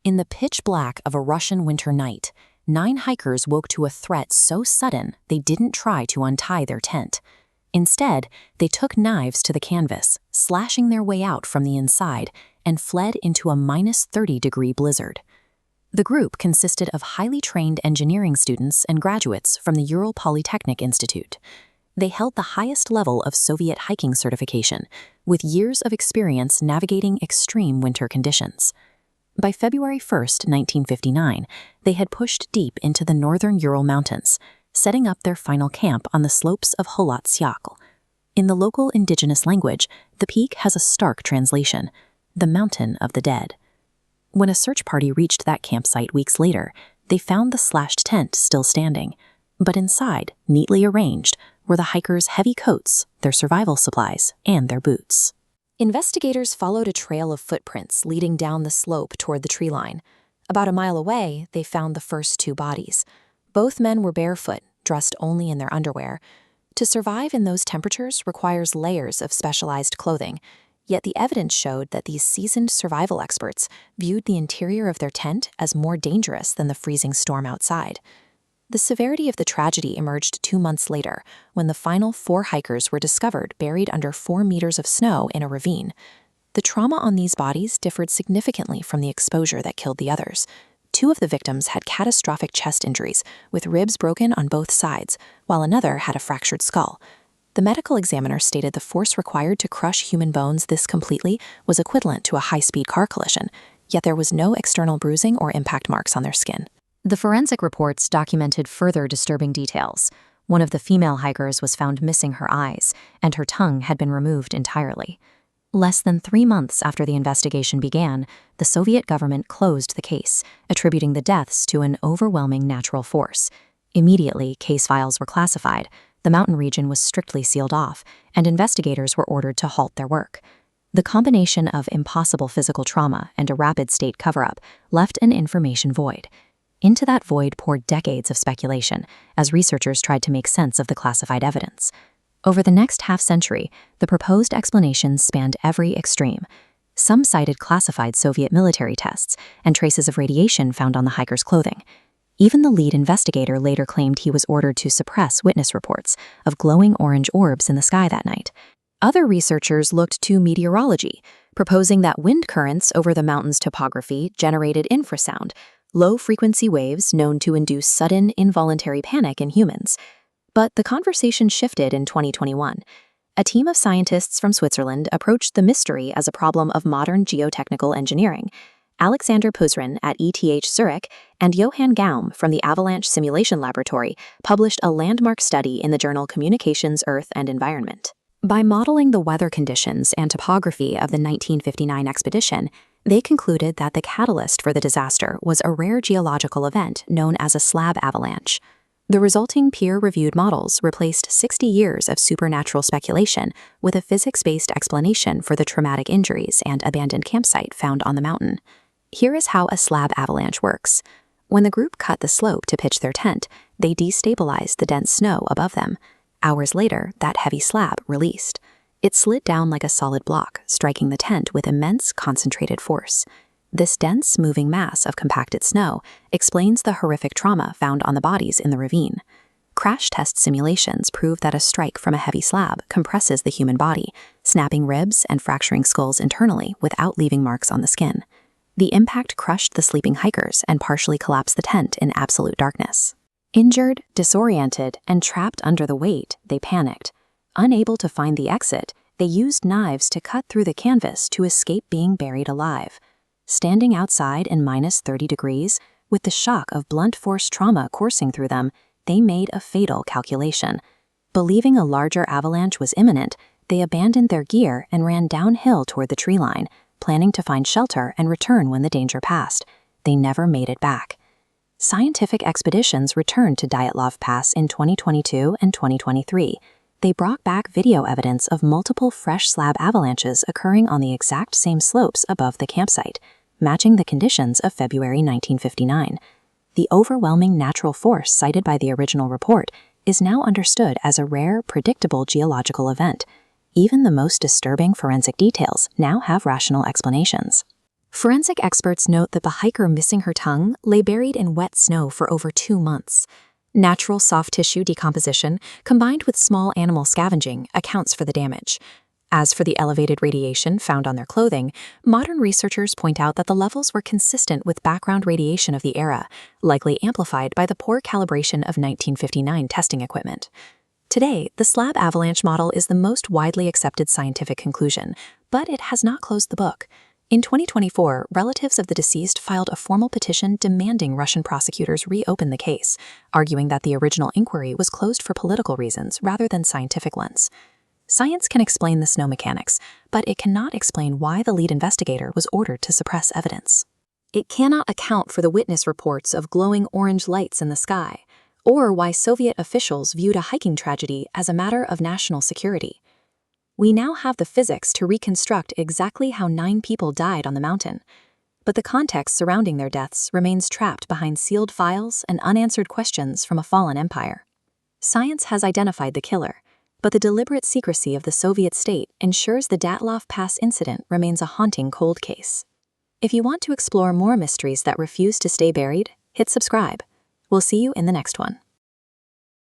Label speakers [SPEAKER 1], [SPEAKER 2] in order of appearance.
[SPEAKER 1] In the pitch black of a Russian winter night, 9 hikers woke to a threat so sudden they didn't try to untie their tent. Instead, they took knives to the canvas, slashing their way out from the inside, and fled into a -30-degree blizzard. The group consisted of highly trained engineering students and graduates from the Ural Polytechnic Institute. They held the highest level of Soviet hiking certification, with years of experience navigating extreme winter conditions. By February 1, 1959, they had pushed deep into the northern Ural Mountains, setting up their final camp on the slopes of Holat-Syakhl. In the local indigenous language, the peak has a stark translation: the Mountain of the Dead. When a search party reached that campsite weeks later, they found the slashed tent still standing, but inside, neatly arranged, were the hikers' heavy coats, their survival supplies, and their boots. Investigators followed a trail of footprints leading down the slope toward the tree line. About a mile away, they found the first 2 bodies. Both men were barefoot, dressed only in their underwear. To survive in those temperatures requires layers of specialized clothing, yet the evidence showed that these seasoned survival experts viewed the interior of their tent as more dangerous than the freezing storm outside. The severity of the tragedy emerged 2 months later, when the final 4 hikers were discovered buried under 4 meters of snow in a ravine. The trauma on these bodies differed significantly from the exposure that killed the others. 2 of the victims had catastrophic chest injuries, with ribs broken on both sides, while another had a fractured skull. The medical examiner stated the force required to crush human bones this completely was equivalent to a high-speed car collision, yet there was no external bruising or impact marks on their skin. The forensic reports documented further disturbing details. One of the female hikers was found missing her eyes, and her tongue had been removed entirely. Less than 3 months after the investigation began, the Soviet government closed the case, attributing the deaths to an overwhelming natural force. Immediately, case files were classified, the mountain region was strictly sealed off, and investigators were ordered to halt their work. The combination of impossible physical trauma and a rapid state cover-up left an information void. Into that void poured decades of speculation, as researchers tried to make sense of the classified evidence. Over the next half-century, the proposed explanations spanned every extreme. Some cited classified Soviet military tests and traces of radiation found on the hikers' clothing. Even the lead investigator later claimed he was ordered to suppress witness reports of glowing orange orbs in the sky that night. Other researchers looked to meteorology, proposing that wind currents over the mountain's topography generated infrasound, low-frequency waves known to induce sudden, involuntary panic in humans. But the conversation shifted in 2021. A team of scientists from Switzerland approached the mystery as a problem of modern geotechnical engineering. Alexander Puzrin at ETH Zurich and Johann Gaum from the Avalanche Simulation Laboratory published a landmark study in the journal Communications, Earth, and Environment. By modeling the weather conditions and topography of the 1959 expedition, they concluded that the catalyst for the disaster was a rare geological event known as a slab avalanche. The resulting peer-reviewed models replaced 60 years of supernatural speculation with a physics-based explanation for the traumatic injuries and abandoned campsite found on the mountain. Here is how a slab avalanche works. When the group cut the slope to pitch their tent, they destabilized the dense snow above them. Hours later, that heavy slab released. It slid down like a solid block, striking the tent with immense concentrated force. This dense, moving mass of compacted snow explains the horrific trauma found on the bodies in the ravine. Crash test simulations prove that a strike from a heavy slab compresses the human body, snapping ribs and fracturing skulls internally without leaving marks on the skin. The impact crushed the sleeping hikers and partially collapsed the tent in absolute darkness. Injured, disoriented, and trapped under the weight, they panicked. Unable to find the exit, they used knives to cut through the canvas to escape being buried alive. Standing outside in -30 degrees, with the shock of blunt force trauma coursing through them, they made a fatal calculation. Believing a larger avalanche was imminent, they abandoned their gear and ran downhill toward the tree line, planning to find shelter and return when the danger passed. They never made it back. Scientific expeditions returned to Dyatlov Pass in 2022 and 2023. They brought back video evidence of multiple fresh slab avalanches occurring on the exact same slopes above the campsite, matching the conditions of February 1959. The overwhelming natural force cited by the original report is now understood as a rare, predictable geological event. Even the most disturbing forensic details now have rational explanations. Forensic experts note that the hiker missing her tongue lay buried in wet snow for over 2 months. Natural soft tissue decomposition, combined with small animal scavenging, accounts for the damage. As for the elevated radiation found on their clothing, modern researchers point out that the levels were consistent with background radiation of the era, likely amplified by the poor calibration of 1959 testing equipment. Today, the slab avalanche model is the most widely accepted scientific conclusion, but it has not closed the book. In 2024, relatives of the deceased filed a formal petition demanding Russian prosecutors reopen the case, arguing that the original inquiry was closed for political reasons rather than scientific ones. Science can explain the snow mechanics, but it cannot explain why the lead investigator was ordered to suppress evidence. It cannot account for the witness reports of glowing orange lights in the sky, or why Soviet officials viewed a hiking tragedy as a matter of national security. We now have the physics to reconstruct exactly how 9 people died on the mountain, but the context surrounding their deaths remains trapped behind sealed files and unanswered questions from a fallen empire. Science has identified the killer, but the deliberate secrecy of the Soviet state ensures the Dyatlov Pass Incident remains a haunting cold case. If you want to explore more mysteries that refuse to stay buried, hit subscribe. We'll see you in the next one.